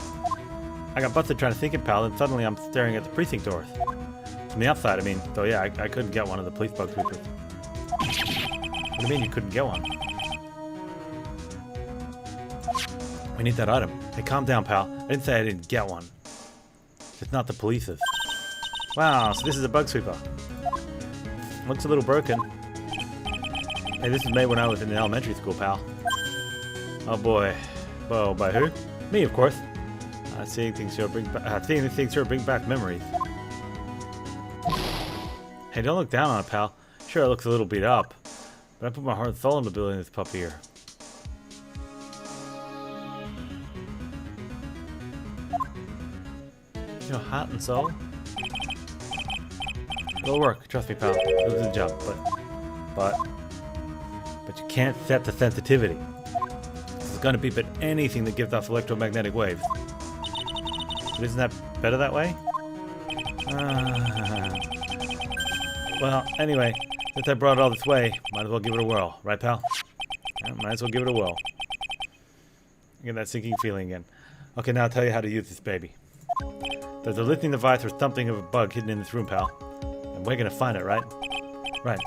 I got busted trying to think it, pal, and suddenly I'm staring at the precinct doors. From the outside, I mean. Though, yeah, I couldn't get one of the police bug sweepers. What do you mean you couldn't get one? We need that item. Hey, calm down, pal. I didn't say I didn't get one. It's not the police's. Wow, so this is a bug sweeper. Looks a little broken. Hey, this was made when I was in elementary school, pal. Oh boy. Well, by who? Me, of course. Seeing things sure bring back memories. Hey, don't look down on it, pal. Sure, it looks a little beat up, but I put my heart and soul into building this pup here. Your heart and soul? It'll work, trust me, pal. It'll do the job, but you can't set the sensitivity. It's gonna beep at anything that gives off electromagnetic waves. But isn't that better that way? Well, anyway, since I brought it all this way, might as well give it a whirl, right, pal? Yeah, might as well give it a whirl. Get that sinking feeling again. Okay, now I'll tell you how to use this baby. There's a listening device or something of a bug hidden in this room, pal. And we're gonna find it, right? Right.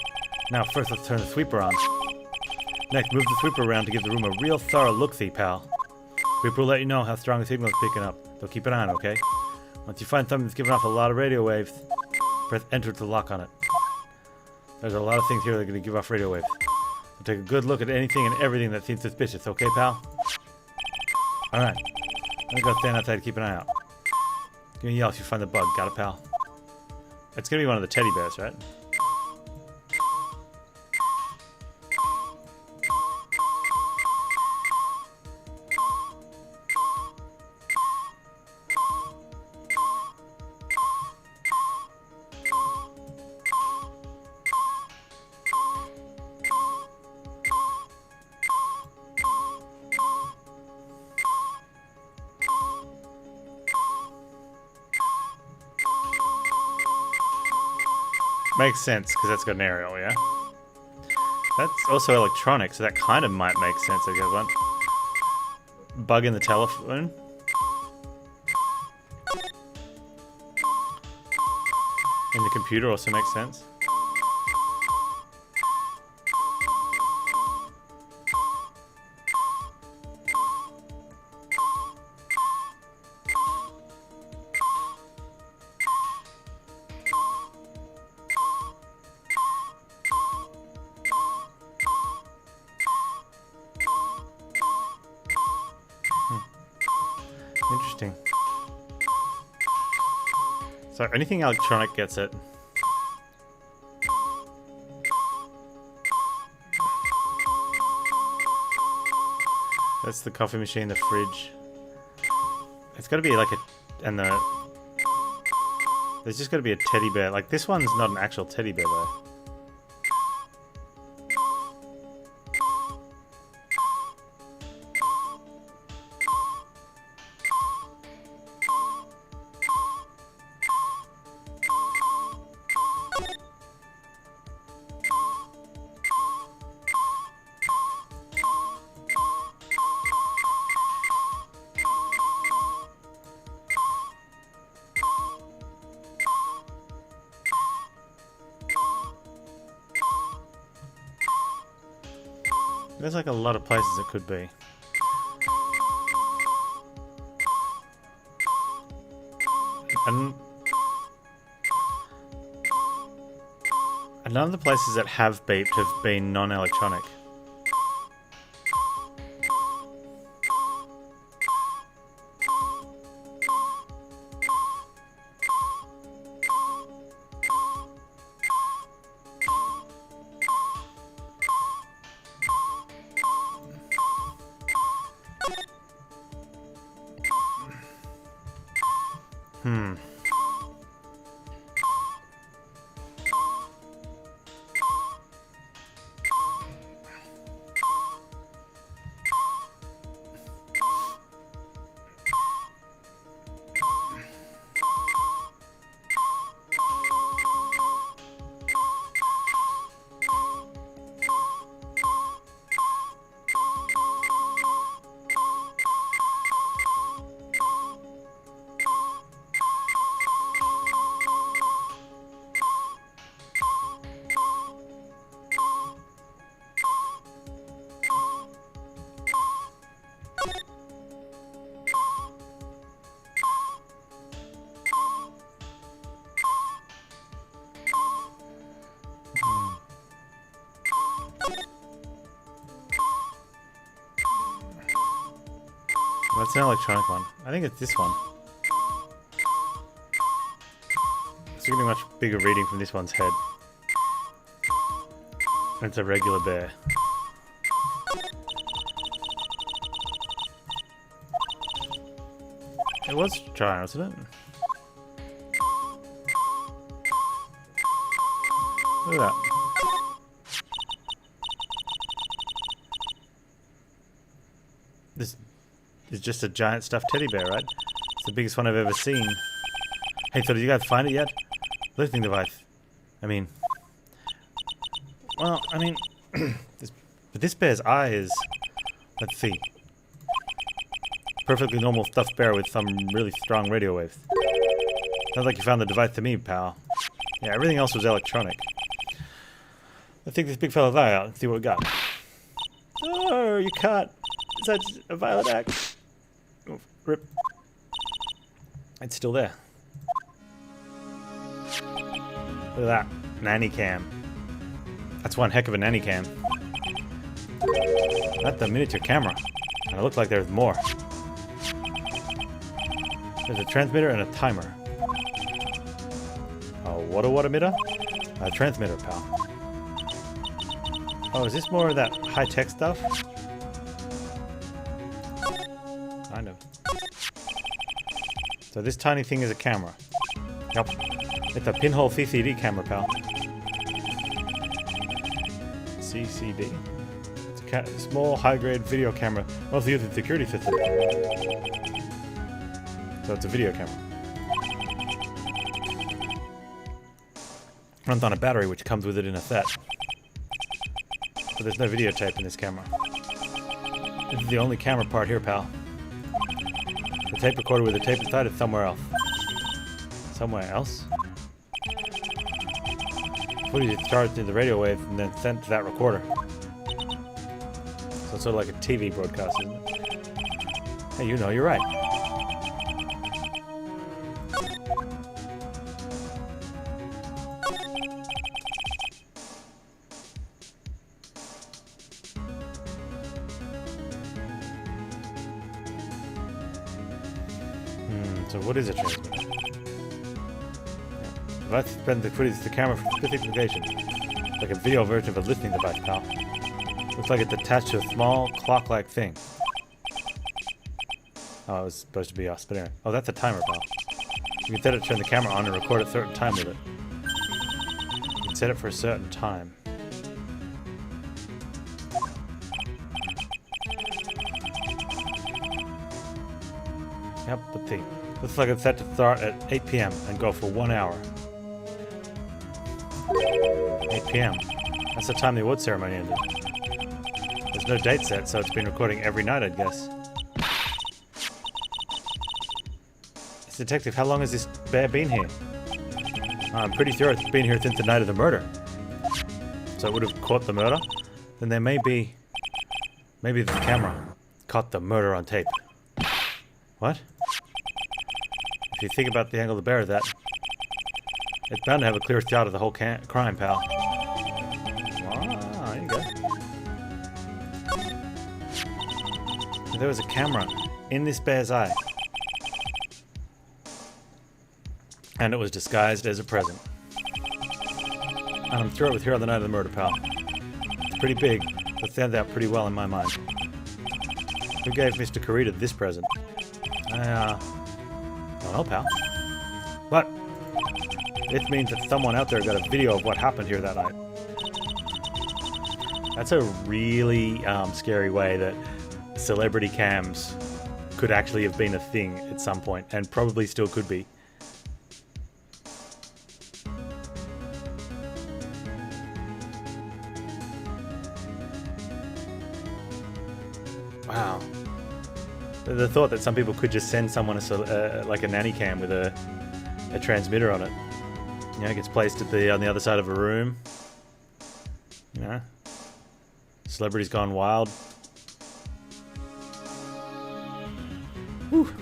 Now, first let's turn the sweeper on. Next, move the sweeper around to give the room a real thorough look-see, pal. Sweeper will let you know how strong a signal is picking up, so keep an eye on it, okay? Once you find something that's giving off a lot of radio waves, press enter to lock on it. There's a lot of things here that are gonna give off radio waves. So take a good look at anything and everything that seems suspicious, okay, pal? Alright. I'm gonna go stand outside to keep an eye out. Give me a yell if you find the bug. Got it, pal? It's gonna be one of the teddy bears, right? Makes sense, because that's got an aerial, yeah? That's also electronic, so that kind of might make sense, I guess. One bug in the telephone. In the computer also makes sense. Interesting. So anything electronic gets it. That's the coffee machine, the fridge. It's gotta be like a... and the... There's just gotta be a teddy bear. Like, this one's not an actual teddy bear, though. There's like a lot of places it could be. And none of the places that have beeped have been non-electronic. That's an electronic one. I think it's this one. It's getting a much bigger reading from this one's head. It's a regular bear. It was trying, wasn't it? Look at that. This is just a giant stuffed teddy bear, right? It's the biggest one I've ever seen. Hey, so did you guys find it yet? Listening device. I mean... Well, I mean... but this bear's eye is... Let's see. Perfectly normal stuffed bear with some really strong radio waves. Sounds like you found the device to me, pal. Yeah, everything else was electronic. Let's take this big fella's eye out and see what we got. Oh, you can't. Such a violent act. Oh, rip. It's still there. Look at that. Nanny cam. That's one heck of a nanny cam. That's the miniature camera. And it looks like there's more. There's a transmitter and a timer. A what emitter? A transmitter, pal. Oh, is this more of that high-tech stuff? Kind of. So this tiny thing is a camera. Yep. It's a pinhole CCD camera, pal. CCD. It's a small, high-grade video camera, mostly used in security systems. So it's a video camera. Runs on a battery, which comes with it in a set. But there's no videotape in this camera. This is the only camera part here, pal. The tape recorder with the tape inside is somewhere else. Somewhere else? Footage is charged into the radio waves and then sent to that recorder. So it's sort of like a TV broadcast, isn't it? Hey, you know, you're right. So what is a transmitter? Device sends the footage to the camera for specific location. Like a video version of a listening device, pal. Looks like it's attached to a small clock-like thing. Oh, it was supposed to be us, but anyway. Oh, that's a timer, pal. You can set it to turn the camera on and record at a certain time with it. You can set it for a certain time. Yep, let's see. Looks like it's set to start at 8 PM and go for 1 hour. 8 PM. That's the time the award ceremony ended. There's no date set, so it's been recording every night, I'd guess. It's Detective, how long has this bear been here? I'm pretty sure it's been here since the night of the murder. So it would have caught the murder? Then there may be Maybe the camera caught the murder on tape. What? If you think about the angle of the bear of that, it's bound to have a clear shot of the whole crime, pal. Ah, there you go. There was a camera in this bear's eye. And it was disguised as a present. And I'm through it with Here on the Night of the Murder, pal. It's pretty big, but stands out pretty well in my mind. Who gave Mr. Kurita this present? I don't know, pal. What? This means that someone out there got a video of what happened here that night. That's a really scary way that celebrity cams could actually have been a thing at some point, and probably still could be. Wow. The thought that some people could just send someone like a nanny cam with a transmitter on it. You know, it gets placed at on the other side of a room. You know, celebrities gone wild. Whew.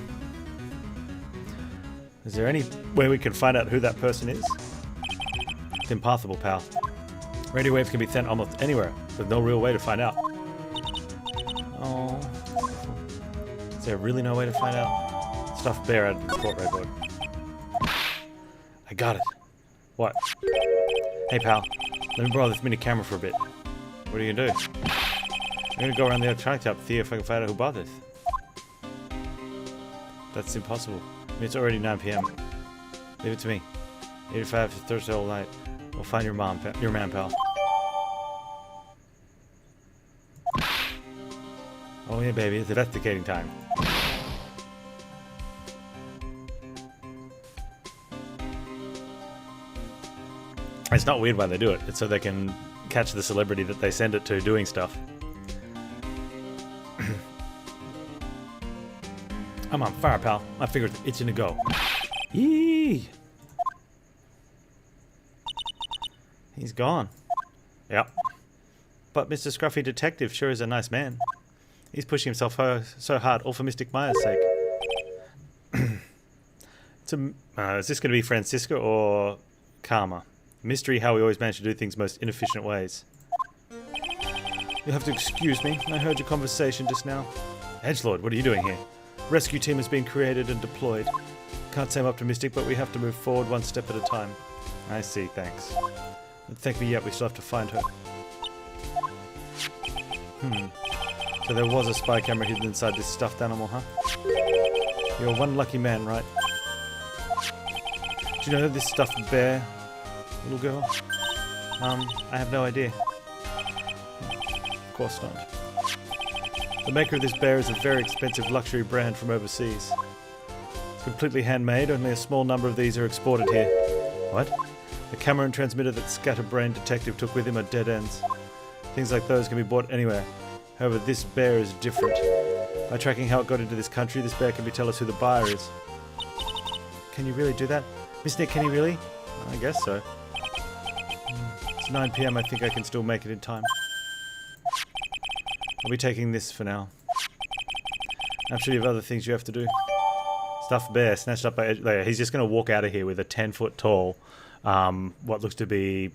Is there any way we can find out who that person is? It's impossible, pal. Radio waves can be sent almost anywhere. There's no real way to find out. Oh. Is there really no way to find out? Stuffed bear out of the court record. I got it. What? Hey, pal. Let me borrow this mini camera for a bit. What are you gonna do? I'm gonna go around the electronic shop to see if I can find out who bought this. That's impossible. I mean, it's already 9 p.m. Leave it to me. 85 to Thursday all night. We'll find your man, pal. Oh yeah, baby, it's investigating time. It's not weird why they do it. It's so they can catch the celebrity that they send it to doing stuff. I'm on fire, pal. My finger's itching to go. Yee! He's gone. Yep. But Mr. Scruffy Detective sure is a nice man. He's pushing himself so hard, all for Mystic Maya's sake. Is this going to be Francisca or Karma? Mystery how we always manage to do things most inefficient ways. You'll have to excuse me. I heard your conversation just now. Edgelord, what are you doing here? Rescue team has been created and deployed. Can't say I'm optimistic, but we have to move forward one step at a time. I see, thanks. Don't thank me yet, we still have to find her. So there was a spy camera hidden inside this stuffed animal, huh? You're one lucky man, right? Do you know this stuffed bear, little girl? I have no idea. Of course not. The maker of this bear is a very expensive luxury brand from overseas. It's completely handmade, only a small number of these are exported here. What? The camera and transmitter that Scatterbrain Detective took with him are dead ends. Things like those can be bought anywhere. However, this bear is different. By tracking how it got into this country, this bear can tell us who the buyer is. Can you really do that? Miss Nick, can you really? I guess so. It's 9 p.m, I think I can still make it in time. I'll be taking this for now. I'm sure you have other things you have to do. Stuffed bear snatched up by... He's just going to walk out of here with a 10-foot tall, what looks to be...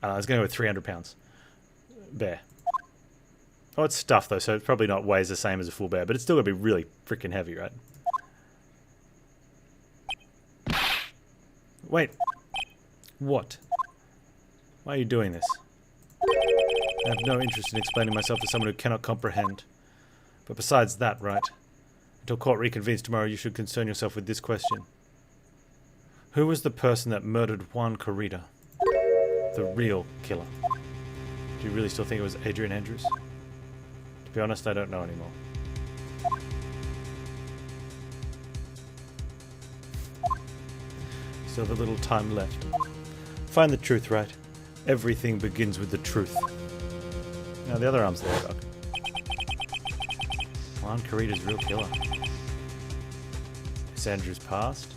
it's going to go with 300 pounds. Bear. Oh, it's stuffed though, so it probably not weighs the same as a full bear, but it's still going to be really freaking heavy, right? Wait. What? Why are you doing this? I have no interest in explaining myself to someone who cannot comprehend. But besides that, right? Until court reconvenes tomorrow, you should concern yourself with this question. Who was the person that murdered Juan Corrida? The real killer. Do you really still think it was Adrian Andrews? To be honest, I don't know anymore. Still have a little time left. Find the truth, right? Everything begins with the truth. Now the other arm's there, Doc. Juan Corrida's real killer. Is Andrews past?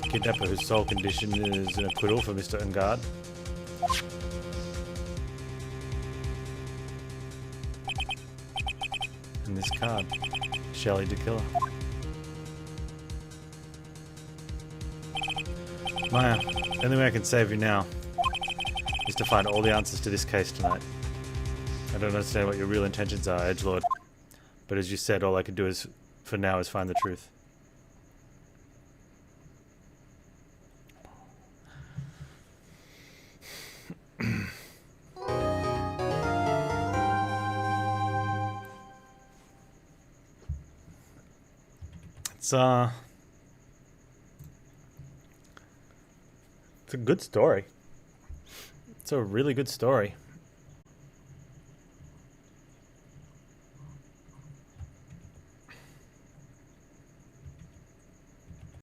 Kidnapper whose sole condition is an acquittal for Mr. Ungard. this card. Shelley did kill her. Maya, the only way I can save you now is to find all the answers to this case tonight. I don't understand what your real intentions are, Edgelord. But as you said, all I can do is, for now, is find the truth. It's a good story. It's a really good story.